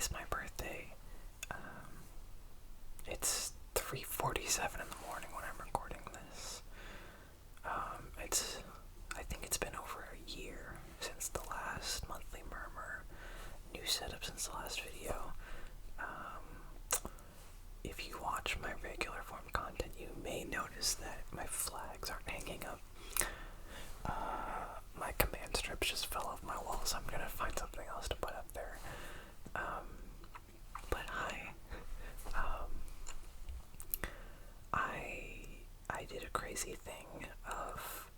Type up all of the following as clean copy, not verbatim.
is my birthday. It's 3:47 in the morning when I'm recording this. I think it's been over a year since the last Monthly Murmur. New setup since the last video. If you watch my regular form content, you may notice that my flags aren't hanging up. My command strips just fell off my wall, so I'm gonna find something else to put up there. But hi. I did a crazy thing of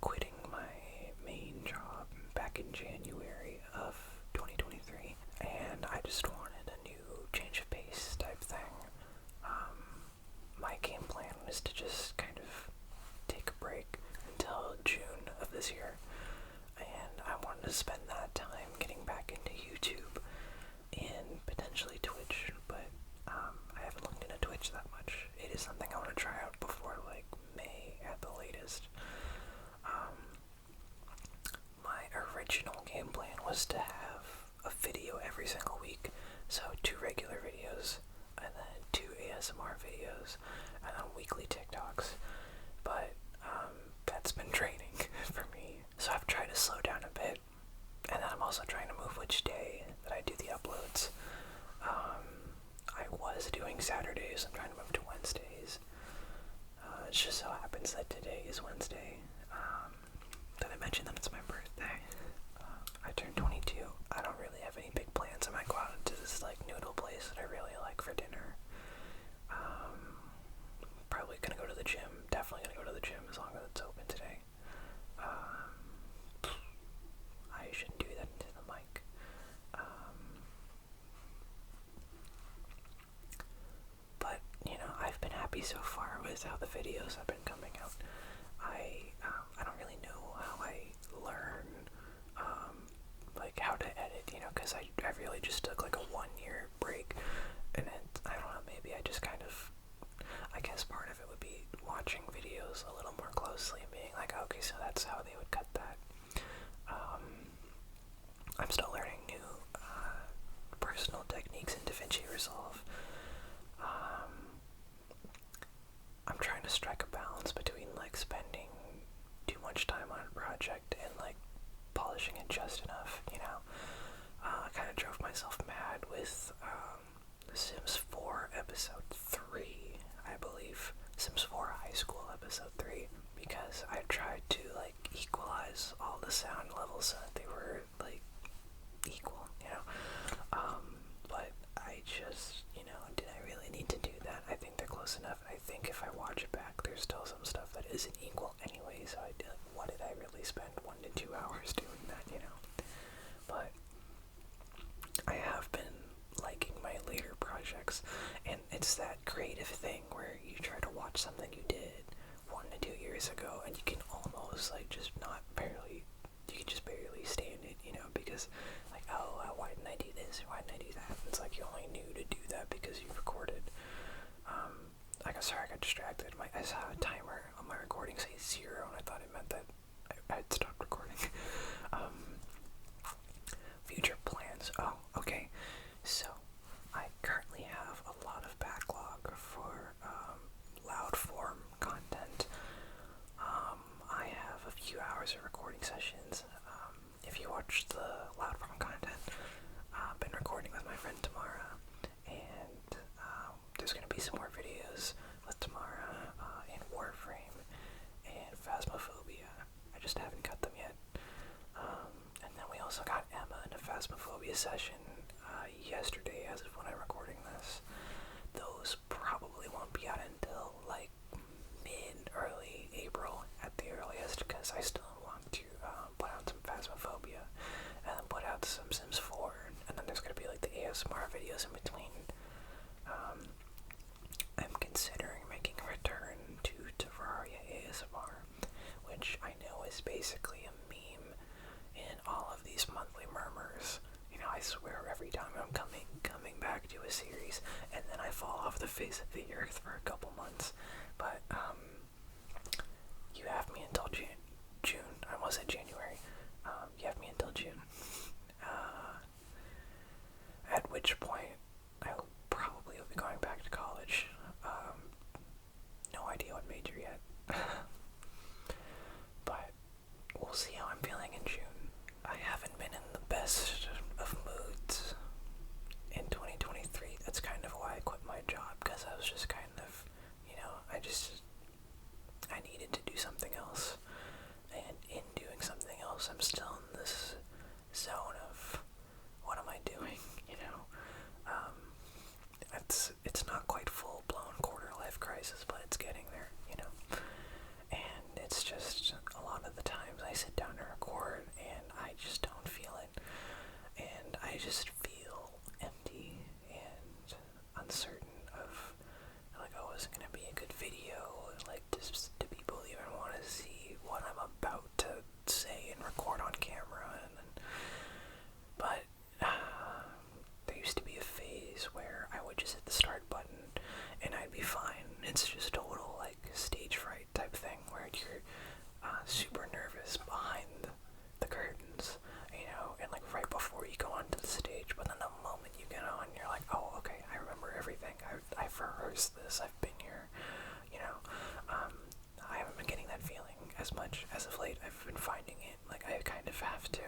quitting my main job back in January of 2023, and I just wanted a new change of pace type thing. My game plan was to just kind of take a break until June of this year, and I wanted to spend that time getting back into YouTube and potentially Twitch, but I haven't looked into Twitch that much. It is something I want to try out before like May at the latest. My original game plan was to have a video every single week, so 2 regular videos and then 2 ASMR videos and then weekly TikToks, but that's been draining for me, so I've tried to slow down a bit, and then I'm also trying to move which day that I do the uploads. I was doing Saturdays, I'm trying to move to Wednesdays. It just so happens that today is Wednesday. Did I mention that it's my birthday? I turned 22. I don't really have any big plans. I might go out to this like noodle place that I really like for dinner. Probably gonna go to the gym. Definitely gonna go to the gym as long as it's open today. I shouldn't do that into the mic. But, you know, I've been happy so far with how the videos have been coming out. I don't really know how I learn, like, how to edit, you know, because I really just took, like, a 1-year break, and then, I don't know, maybe I just kind of, I guess part of it would be watching videos a little more closely and being like, okay, so that's how they would cut that. I'm still learning new personal techniques in DaVinci Resolve. I'm trying to strike a balance between like spending too much time on a project and like polishing it just enough, you know. I kind of drove myself mad with The Sims 4 Episode 3, I believe. Sims 4 High School Episode 3, because I tried to like equalize all the sound levels so that they were like equal, you know. But I just, you know, did I really need to do that? I think they're close enough. I think if I watch it back, there's still some stuff that isn't equal anyway, so I did, what did I really spend 1 to 2 hours doing that, you know? But I have been liking my later projects, and it's that creative thing where you try to watch something you did 1 to 2 years ago, and you can almost like just not barely, you can just barely stand it, you know, because like, oh, why didn't I do this, or why didn't I do that? And it's like you only knew to do that because you recorded. Sorry, I got distracted. I saw a timer on my recording say 0, and I thought it meant that I had stopped recording. Future plans. Oh, okay. So, I currently have a lot of backlog for loud form content. I have a few hours of recording sessions. If you watch the loud form content, I've been recording with my friend Tamara, and there's going to be some more videos with Tamara in Warframe and Phasmophobia. I just haven't cut them yet. And then we also got Emma in a Phasmophobia session yesterday as of when I'm recording this. Those probably won't be out until like mid-early April at the earliest, because I still want to put out some Phasmophobia and then put out some Sims 4, and then there's going to be like the ASMR videos in between. I'm considering making a return to Terraria ASMR, which I know is basically a meme in all of these monthly murmurs. You know, I swear every time I'm coming back to a series, and then I fall off the face of the earth for a couple months. But you have me until June. I almost said January. You have me until June. At which point best of moods in 2023. That's kind of why I quit my job, because I was just kind of, I needed to do something else. And in doing something else, I'm still in this zone of, what am I doing, it's not quite full-blown quarter-life crisis, but it's getting there, and it's just, a lot of the times I sit down to record, and I just don't feel it, and I just feel empty, and uncertain of, like, oh, is it gonna be a good video, like, do people even want to see what I'm about to say and record on camera, but there used to be a phase where I would just hit the start button and I'd be fine. It's just a total, like, stage fright type thing where you're super nervous behind the curtains, and like right before you go onto the stage, but then the moment you get on, you're like, oh, okay, I remember everything. I've rehearsed this, I've been here, I haven't been getting that feeling as much as of late. I've been finding it, like, I kind of have to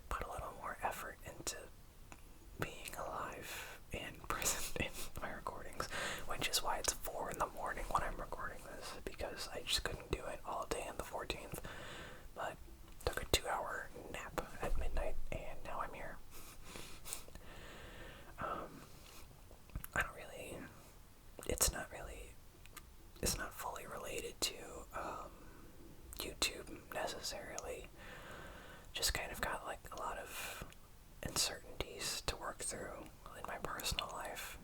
put a little more effort into being alive and present in my recordings, which is why it's 4 in the morning when I'm recording this, because I just couldn't do it all day on the 14th, but took a 2-hour nap at midnight, and now I'm here. It's not fully related to YouTube necessarily. Just kind of got, like, a lot of uncertainties to work through in my personal life,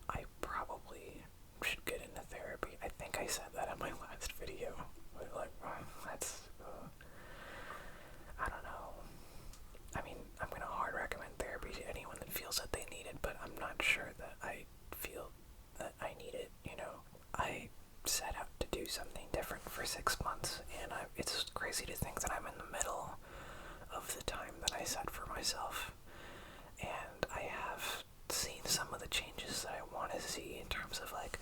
I probably should get into therapy. I think I said that in my last video, but, like, that's, I don't know. I mean, I'm gonna hard recommend therapy to anyone that feels that they need it, but I'm not sure that I feel that I need it, I set out to do something different for 6 months, and it's crazy to think that I'm in the middle of the time that I set for myself, and I have seen some of the changes that I want to see in terms of, like,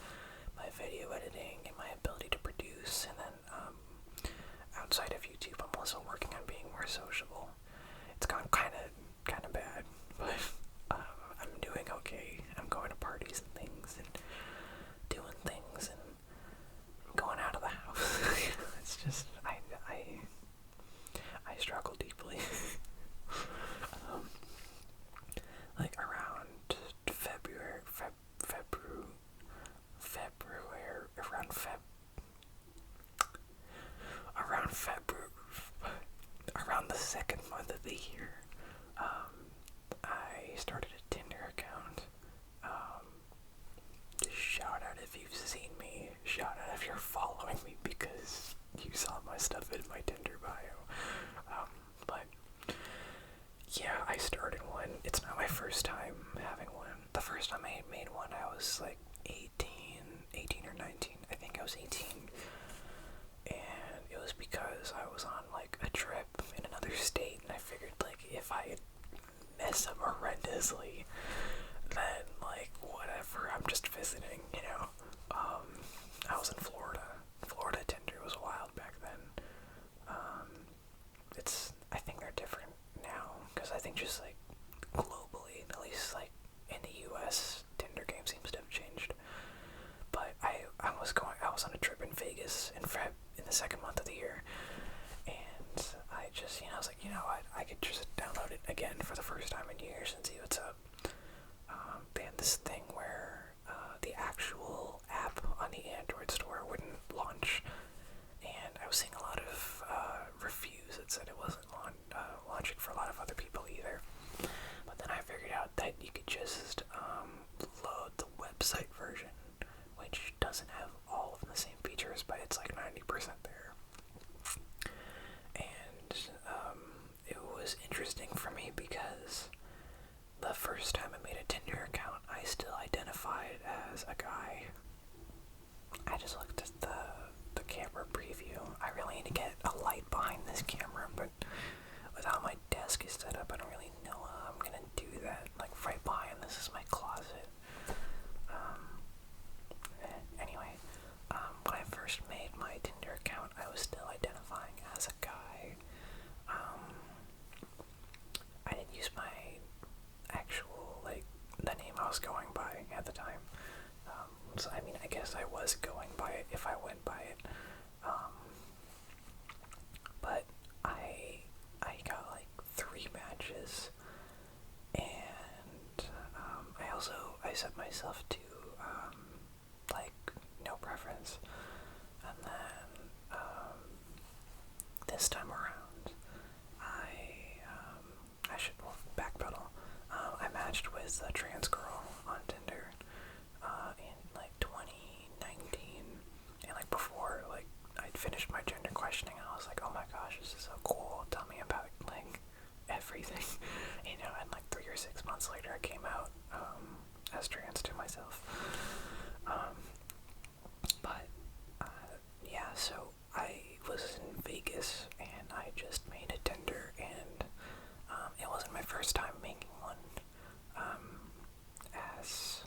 my video editing and my ability to produce, and then outside of YouTube, I'm also working on being more sociable. It's gone kind of bad, but I'm doing okay. I'm going to parties and things, and doing things, and going out of the house. It's just, I struggle deeply. Like, around around the second month of the year, I started a Tinder account. Shout out if you've seen me, shout out if you're following me, because you saw my stuff in my Tinder bio. But yeah, I started one. It's not my first time having one. The first time I made one, I was like 18 or 19. I think I was 18. And it was because I was on, like, a trip in another state, and I figured, like, if I mess up horrendously, then, like, whatever, I'm just visiting, I was in Florida. Florida Tinder was wild back then. I think they're different now, because I think just, like, globally, at least, like, in the US, Tinder game seems to have changed. But I was on a trip in Vegas in the second month of the year, and I just, I was like, you know what, I could just download it again for the first time in years and see what's up. They had this thing where the actual app on the Android store wouldn't launch, and I was seeing a lot of reviews that said it wasn't launching for a lot of other people either. But then I figured out that you could just load the website version, which doesn't have all of the same features, but it's like 90% there. And it was interesting for me because the first time I made a Tinder account, I still identified as a guy. I just looked at the camera preview. I really need to get a light behind this camera, but with how my desk is set up, I don't really know how I'm gonna do that. Like, right behind this is my closet. Anyway, when I first made my Tinder account, I was still identifying as use my actual, like, the name I was going by at the time. So, I mean, I guess I was going by it if I went by it. But I got, like, 3 matches, and, I set myself to, like, no preference, and then, this time around, I should backpedal. I matched with a trans girl on Tinder, in, like, 2019, and, like, before, like, I'd finished my gender questioning, and I was like, oh my gosh, this is so cool, tell me about, like, everything, you know, and, like, 3 or 6 months later, I came out, as trans to myself. But yeah, so I was in Vegas, and I just made a Tinder, and it wasn't my first time making one, as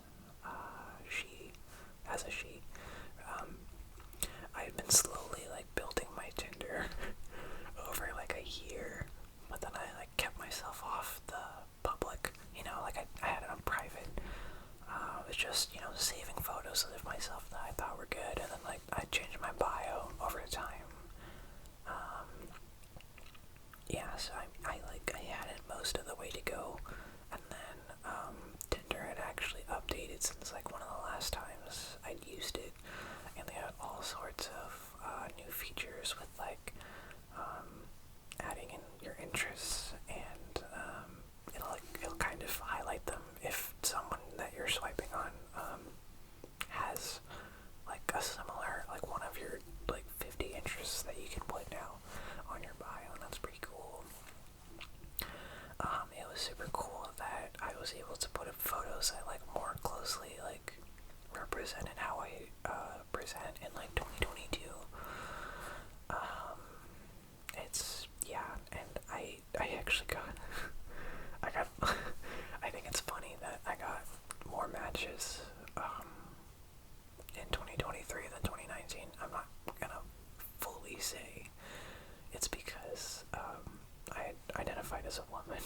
a she. I had been slowly, like, building my Tinder over, like, a year, but then I, like, kept myself off the public, you know, like, I had it on private. It was just, you know, saving photos of myself that I thought were good, and then, like, I changed my bio over time. Yeah, so I had it most of the way to go, and then, Tinder had actually updated since, like, one of the last times I'd used it, and they had all sorts of, new features with, like, adding in your interests, and, it'll kind of highlight them if someone that you're swiping on, has, like, a similar, like, one of your, like, 50 interests that you can put now on your bio, and that's pretty cool. It was super cool that I was able to put up photos that, like, more closely, like, represented how I, present in, like, 2022. And I actually got, I think it's funny that I got more matches, in 2023 than 2019. I'm not gonna fully say it's because, I identified as a woman,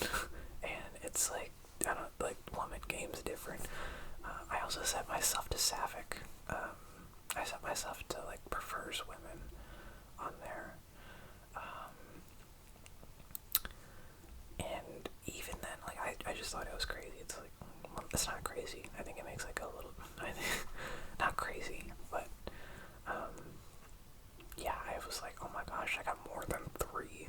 and it's like, I don't, like, woman game's different. I also set myself to Sapphic. I set myself to, like, prefers women on there. And even then, like, I just thought it was crazy. It's like, well, it's not crazy. I think it makes, like, a little, not crazy, but, yeah, I was like, oh my gosh, I got more than 3,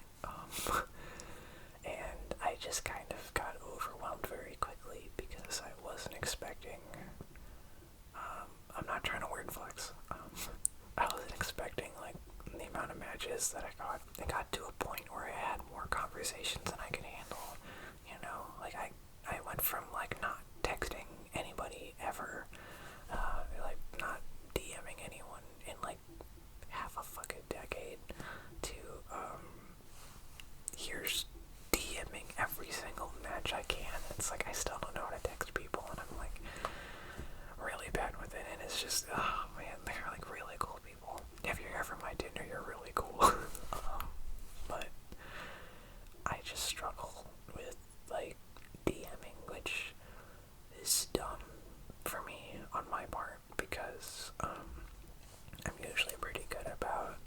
and I just kind of got overwhelmed very quickly because I wasn't expecting, I'm not trying to word flex, I wasn't expecting, like, the amount of matches that I got. It got to a point where I had more conversations than I could handle, you know, like, I went from, like, not texting anybody ever, like, not DMing anyone in, like, half a fucking decade, to, here's DMing every single match I can. It's like, I still don't know how to text people, and I'm, like, really bad with it, and it's just, oh man, they're, like, really cool people. If you're ever my Tinder, you're really cool. But I just struggle with, like, DMing, which is dumb for me on my part, because, I'm usually pretty good about,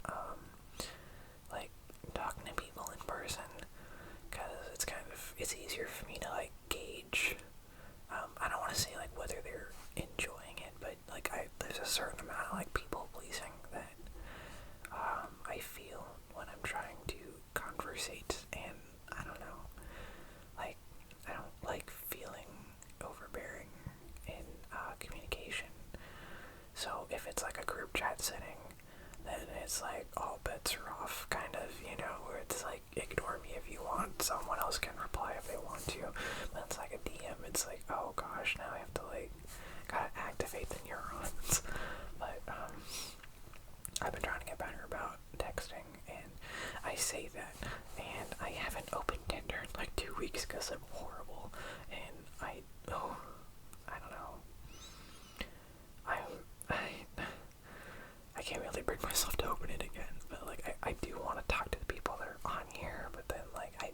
like, talking to people in person, because it's easier for me to, like, gauge, I don't want to say, like, whether they're enjoying it, but, like, there's a certain amount of, like, people pleasing that, I feel when I'm trying to conversate, and I don't know, like, I don't like feeling overbearing in, communication. So if it's, like, a group chat setting, then it's like all bets are off, kind of, you know, where it's like, ignore me if you want, someone else can reply if they want to. But it's like a DM, it's like, oh gosh, now I have to, like, gotta activate the neurons. But I've been trying to get better about texting, and I say that, and I haven't opened Tinder in like 2 weeks because I'm horrible, and I don't know, I can't really bring myself to open it again, but, like, I do want to talk to the people that are on here, but then, like, I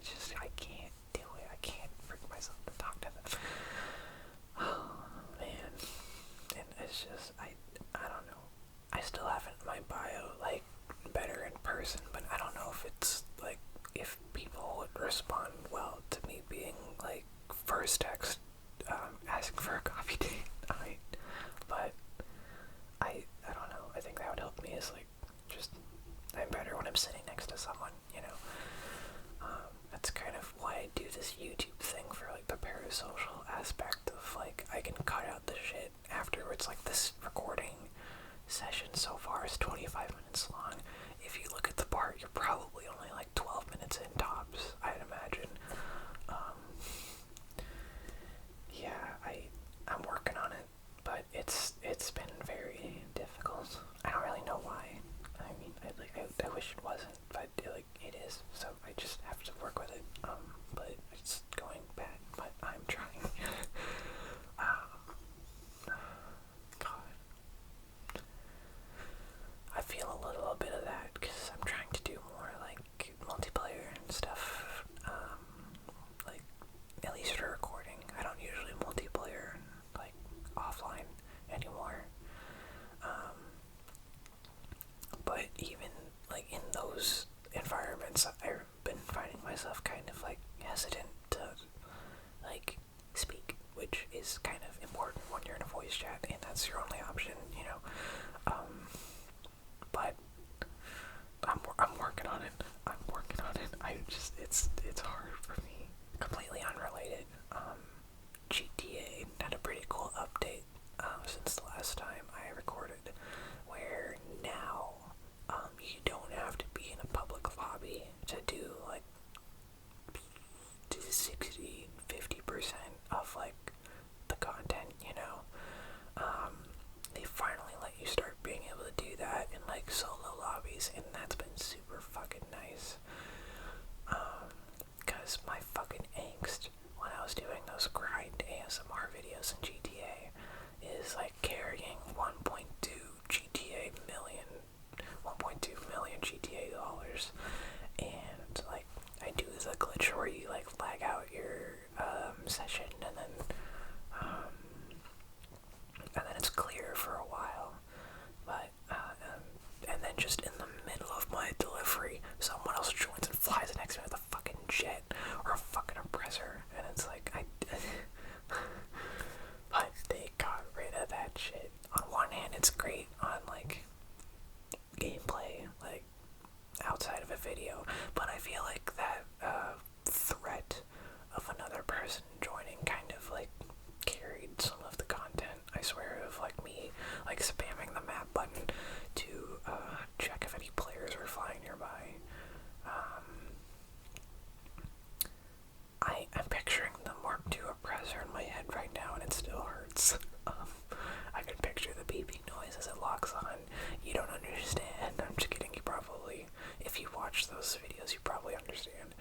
can't do it. I can't I'm better when I'm sitting next to someone, you know. That's kind of why I do this YouTube thing for like the parasocial aspect of like I can cut out the shit afterwards. Like this recording session so far is 25 minutes long. If you look at the part, you're probably only like 12 minutes in tops, I'd imagine. Yeah, I'm working on it, but it's been very difficult. I don't really know why. I mean, I wish it wasn't, but it is. So I just have to work with it. But it's going bad. But I'm trying. God, I feel a little bit of that because I'm trying to do more like multiplayer and stuff. Like at least for recording. I don't usually multiplayer like offline anymore. But even like in those environments, I've been finding myself kind of like hesitant to like speak, which is kind of important when you're in a voice chat and that's your only option, you know. But I'm working on it. It's hard for me. Completely unrelated. GTA had a pretty cool update since the last time I recorded, where now you don't have to be in a public lobby to do like 60-50% of like the content, you know. They finally let you start being able to do that in like solo lobbies, and that's been super fucking nice. Cause my fucking angst when I was doing those grind ASMR videos in GTA is like carrying 1.2 million GTA dollars, and like I do the glitch where you like lag out your session and then it's clear for a while, but and then just in the middle of my delivery, someone else joins and flies next to me with a fucking jet or a fucking oppressor, and it's like but they got rid of that shit. On one hand, it's great on like gameplay, like outside of a video, but I feel like that threat of another person joining kind of like carried some of the content, I swear, of like me like spamming the map button to check if any players were flying nearby. I'm picturing the Mark II oppressor in my head right now and it still hurts. I can picture the beeping noise as it locks on. You don't understand. I'm just kidding, you probably, if you watch those videos, you probably understand.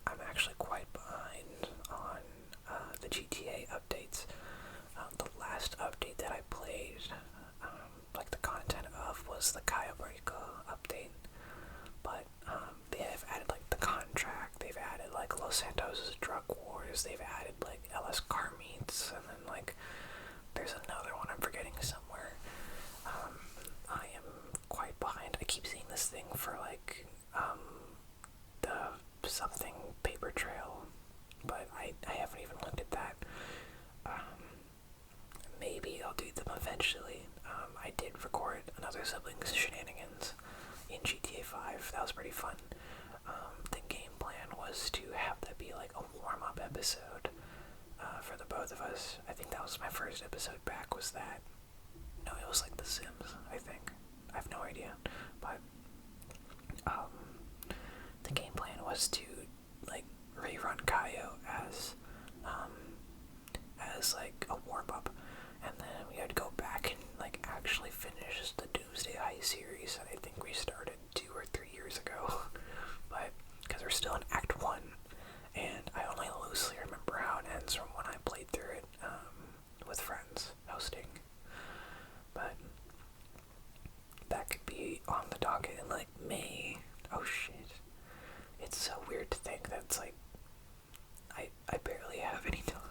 I'm actually quite behind on the GTA updates. The last update that I played, like the content of, was the Kayabreaka update. But they have added like the contract, they've added like Los Santos' drug wars, they've added like LS car meets, and then like there's another one I'm forgetting somewhere. I am quite behind. I keep seeing this thing for like the something paper trail, but I haven't even looked at that. Maybe I'll do them eventually. I did record another Siblings Shenanigans in GTA 5. That was pretty fun. The game plan was to have that be like a warm-up episode for the both of us. I think that was my first episode back, was that. No, it was like The Sims, I think. I have no idea. But the game plan was to like rerun Kaio as like a warm-up, and then we had to go back and like actually finish the Doomsday Heist series that I think we started 2 or 3 years ago. But because we're still in Act 1, and I only loosely remember how it ends from when I played through it with friends hosting. But that could be on the docket in like May. Oh shit. It's so weird to think that it's like I barely have any time.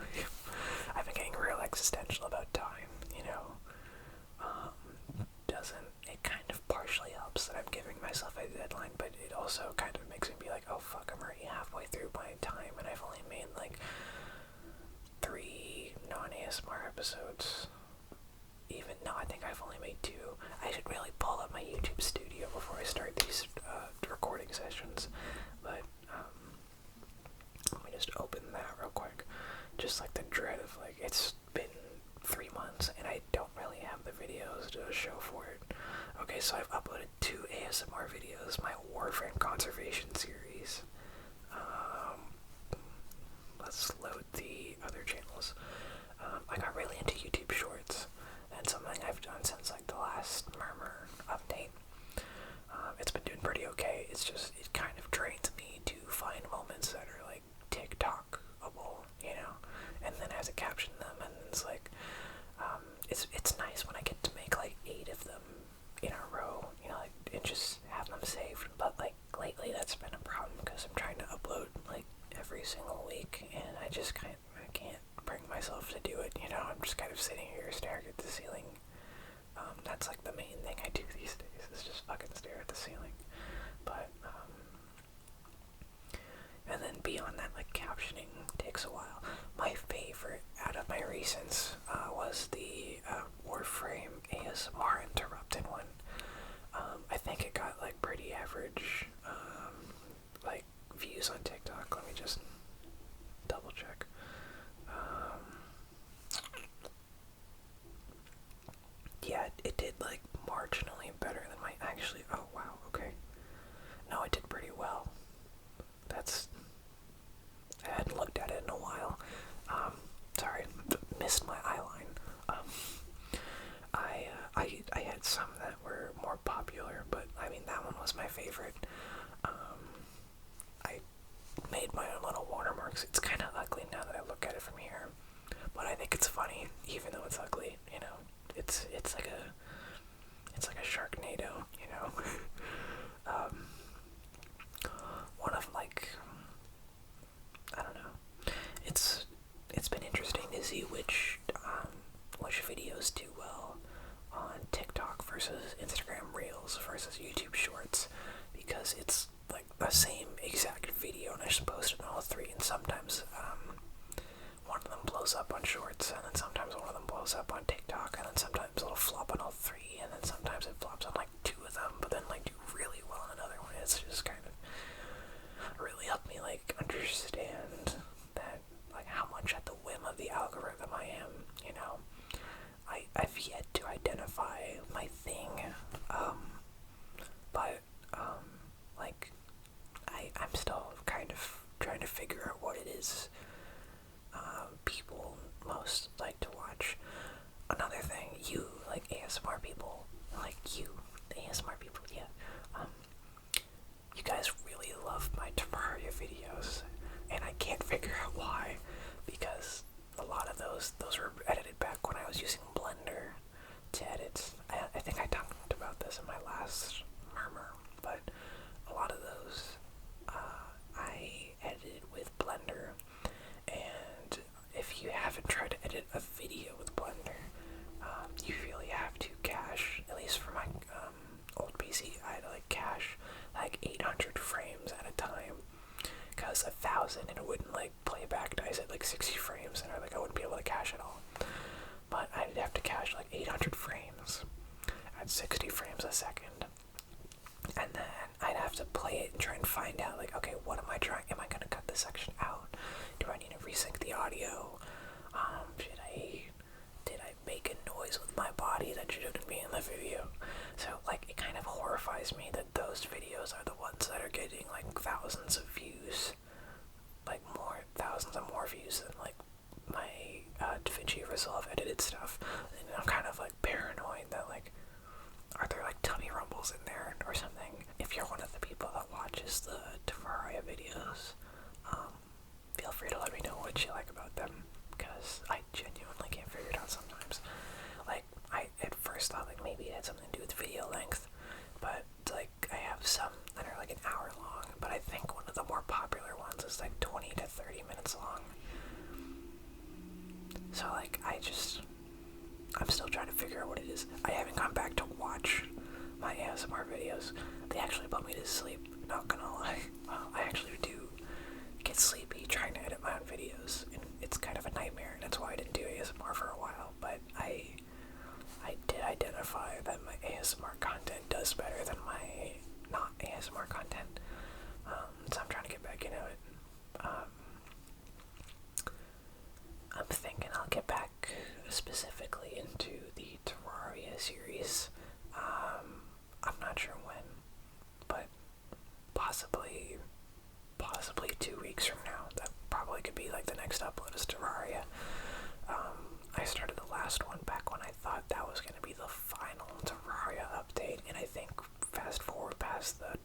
I've been getting real existential about time, you know. It kind of partially helps that I'm giving myself a deadline, but it also kind of makes me be like, oh fuck, I'm already halfway through my time and I've only made like 3 non-ASMR episodes. Even, no, I think I've only made 2. I should really my YouTube studio before I start these recording sessions, but let me just open that real quick. Just like the dread of like, it's been 3 months and I don't really have the videos to show for it. Okay, so I've uploaded 2 ASMR videos, my Warframe conservation series. Let's load the other channels. I got really into YouTube Shorts, and something I've done since like the last Murmur update. It's been doing pretty okay. It's just, it kind of drains me to find moments that are like TikTok-able, you know, and then I have to caption them, and it's like, it's nice when I get to make like 8 of them in a row, you know, like, and just have them saved, but like lately that's been a problem because I'm trying to upload like every single week, and I just can't bring myself to do it, you know. I'm just kind of sitting here staring at the ceiling. That's like the main thing I do these days, is just fucking stare at the ceiling. But and then beyond that, like, captioning takes a while. My favorite out of my recents was the Warframe ASMR interrupted one. I think it got like pretty average like views on TikTok. Let me just double check. Yeah, it did like marginally better than my actually. Oh wow, okay. No, it did pretty well. That's, I hadn't looked at it in a while. Sorry, missed my eyeline. I had some that were more popular, but I mean that one was my favorite. I made my own little watermarks. It's kind of ugly now that I look at it from here, but I think it's funny, even though it's ugly. You know, it's like a Sharknado. You know, one of like, I don't know. It's been interesting to see which videos do well on TikTok versus Instagram Reels versus YouTube Shorts, because it's like the same exact video and I should post it on all 3, and sometimes one of them blows up on Shorts, and then sometimes one of them blows up on TikTok, and then sometimes it'll flop on all 3, and then sometimes it flops on like 2 of them, but then like do really well on another one. It's just kind of really helped me like understand that, like, how much at the whim of the algorithm I am, you know. I've yet to identify my thing, but like, I'm still kind of trying to figure out what it is people most like to watch. Another thing, you, like, ASMR people, like you, the ASMR people, yeah, you guys really love my Terraria videos, and I can't figure out why, because a lot of those were edited back when I was using Blender to edit. I think I talked about this in my last Murmur, but a lot of those I edited with Blender, and if you haven't tried to edit a video with Blender, you really have to cache, at least for my old PC, I had to like cache like 800 frames at a time, because 1,000 and it wouldn't like play back dice at like 60 frames, and I wouldn't be able to cache it all. But I'd have to cache like 800 frames at 60 frames a second, and then I'd have to play it and try and find out, like, okay, what am I trying? Am I gonna cut this section out? Do I need to resync the audio? Did I make a noise with my body that shouldn't be in the video? So like, it kind of horrifies me that those videos are the ones that are getting like thousands of views, like thousands of more views than like my DaVinci Resolve edited stuff. And I'm kind of like paranoid that, like, are there like tummy rumbles in there or something? If you're one of the people that watches the Terraria videos, feel free to let me know what you like about them, because I genuinely can't figure it out sometimes. Like, I at first thought like maybe it had something to do with video length, but like I have some that are like an hour long, but I think one of the more popular ones is like 20 to 30 minutes long. So like, I'm still trying to figure out what it is. I haven't gone back to watch my ASMR videos. They actually put me to sleep, not gonna lie. I actually do get sleepy trying to edit my own videos, and it's kind of a nightmare, and that's why I didn't do ASMR for a while. But I did identify that my ASMR content does ASMR content. So I'm trying to get back into it. I'm thinking I'll get back specifically into the Terraria series. I'm not sure when, but possibly 2 weeks from now. That probably could be like the next upload is Terraria. I started the last one back when I thought that was going to be the final Terraria update, and I think fast forward past the,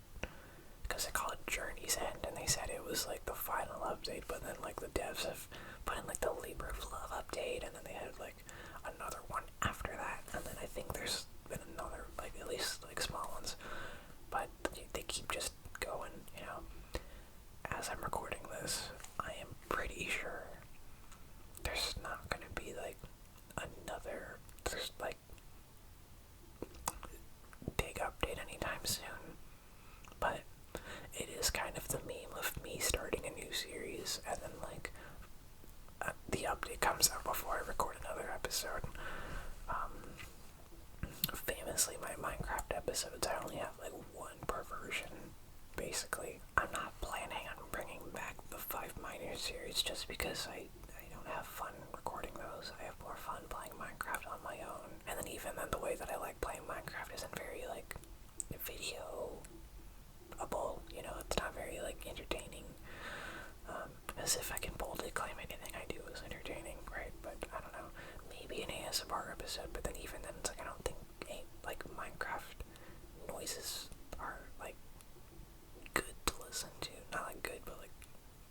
because they call it Journey's End, and they said it was like the final update, but then like the devs have put in like the Labor of Love update, and then they had like another one after that, and then I think there's been another, like at least like small ones, but they keep just going, you know. As I'm recording this, I am pretty sure there's not gonna be like another, there's like big update anytime soon, but it is kind of the meme of me starting a new series and then like the update comes out before I record another episode. Famously, my Minecraft episodes, I only have like one per version, basically. I'm not planning on bringing back the 5 Miners series just because I don't have fun recording those. I have more fun playing Minecraft on my own. And then even then, the way that I like playing Minecraft isn't very like video-able, you know, it's not very like entertaining. As if I can boldly claim anything I do is entertaining, right? But I don't know, maybe an ASMR episode, but then even then it's like I don't think like Minecraft noises are like good to listen to. Not like good, but like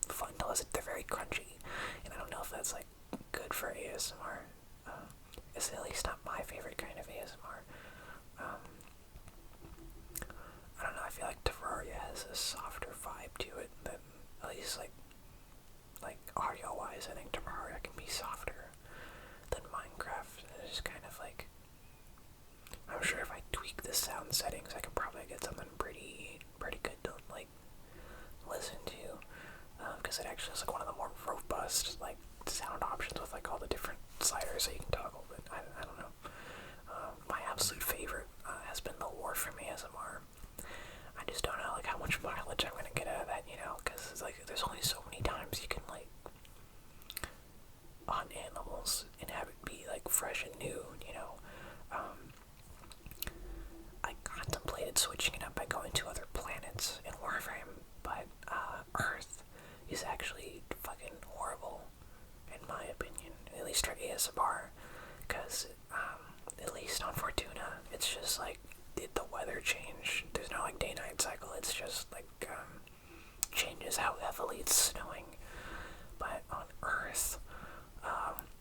fun to listen to. They're very crunchy, and I don't know if that's like good for ASMR. It's at least not my favorite kind of ASMR. I don't know, I feel like Terraria has a softer vibe to it than, at least like audio-wise, I think Terraria can be softer than Minecraft. It's just kind of like, I'm sure if I tweak the sound settings, I can probably get something pretty good to like listen to, because it actually is like one of the more robust like sound options with like all the different sliders that you can toggle. But I don't know. My absolute favorite has been the Warframe ASMR. I just don't know like how much mileage I'm gonna get out of that, you know, because it's like there's only so many times you can like hunt animals and have it be like fresh and new, you know. I contemplated switching it up by going to other planets in Warframe, but Earth is actually fucking horrible, in my opinion, at least for ASMR, because at least on Fortuna, it's just like the weather change. There's no like day-night cycle. It's just like changes how heavily it's snowing. But on Earth,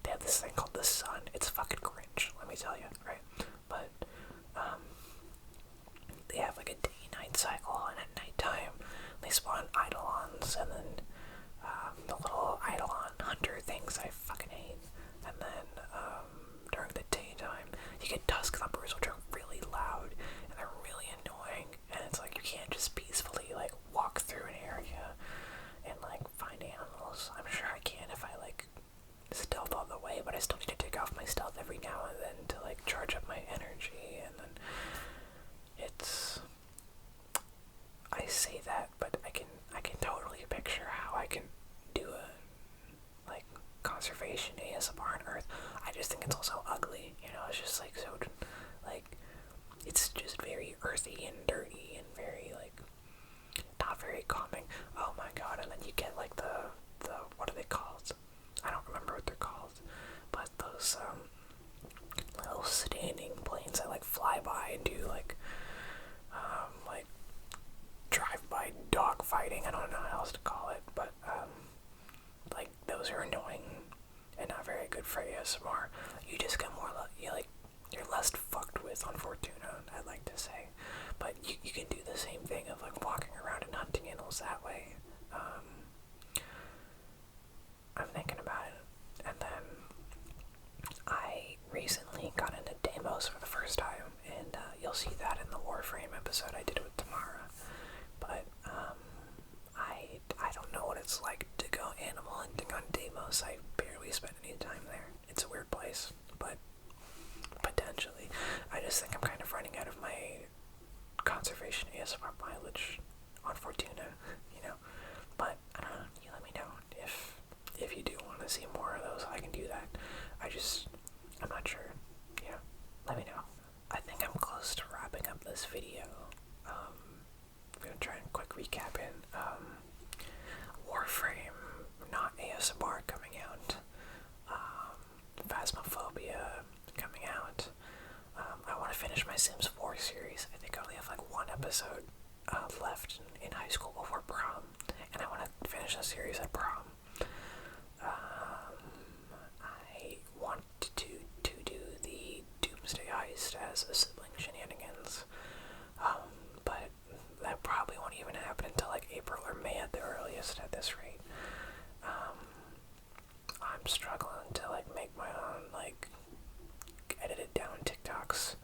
they have this thing called the sun. It's fucking cringe, let me tell you, right? But they have like a day-night cycle, and at nighttime they spawn eidolons, and then the little eidolon hunter things I fucking hate. And then during the daytime, you get dusk thumpers, which are really loud and they're really annoying. And it's like you can't just peacefully like walk through an area and like find animals. I'm sure I can if I like stealth all the way, but I still need to take off my stealth every now and then to like charge up my energy. And then it's, I say that, but I can totally picture how I can do a like conservation ASMR on Earth. I just think it's also ugly, you know. It's just like so like it's just very earthy and dirty and very like not very calming. Oh my god. And then you get like the what are they called? I don't remember what they're called, but those little standing planes that like fly by and do like drive-by dog fighting. I don't know how else to call it, but like those are annoying and not very good for ASMR. You just get more you're less fucked with on Fortuna, I'd like to say, but you can do the same thing of like walking around and hunting animals that way. I'm thinking about it. And then I recently got into Deimos for the first time, and you'll see that in the Warframe episode I did with Tamara. But I don't know what it's like to go animal hunting on Deimos. I barely spent any time there. It's a weird place, but potentially. I just think I'm kind of running out of my conservation ASMR mileage. glitch on Fortuna, you know. But I don't know. You let me know if you do want to see more of those. I can do that. I'm not sure. Yeah, let me know. I think I'm close to wrapping up this video. I'm gonna try and quick recap it. Warframe, not ASMR, coming out. Phasmophobia coming out. I want to finish my Sims 4 series. I think I only have like one episode left in high school before prom, and I want to finish the series at prom. I want to do the Doomsday Heist as a Sibling Shenanigans, but that probably won't even happen until like April or May at the earliest at this rate. I'm struggling to like make my own like edited down TikToks,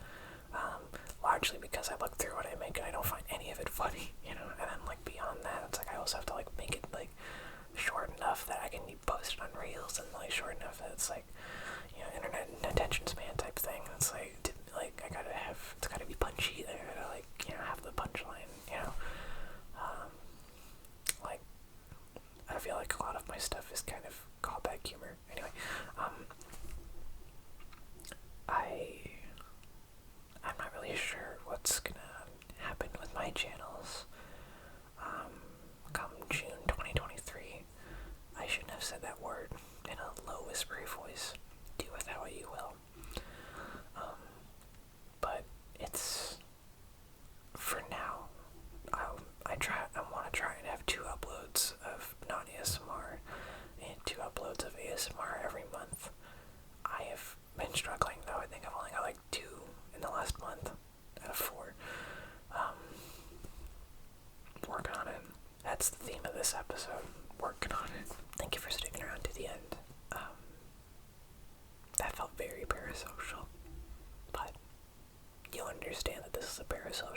largely because I look through what I make and I don't find any of it funny, you know. And then like beyond that, it's like I also have to like make it like short enough that I can be posted on Reels, and like short enough that it's like, you know, internet attention span type thing. It's like it's gotta be punchy. I gotta like, you know, have the punchline, you know. Like I feel like a lot of my stuff is kind of callback humor. Anyway, I'm not really sure what's gonna happen with my channels. Come June 2023, I shouldn't have said that word in a low whispery voice. Do with that what you will. But it's, for now, I want to try and have 2 uploads of non-ASMR and 2 uploads of ASMR every month. I have been struggling though. I think I've only got like 2 in the last month out of 4. Working on it. That's the theme of this episode. Working on it. Thank you for sticking around to the end. That felt very parasocial, but you'll understand that this is a parasocial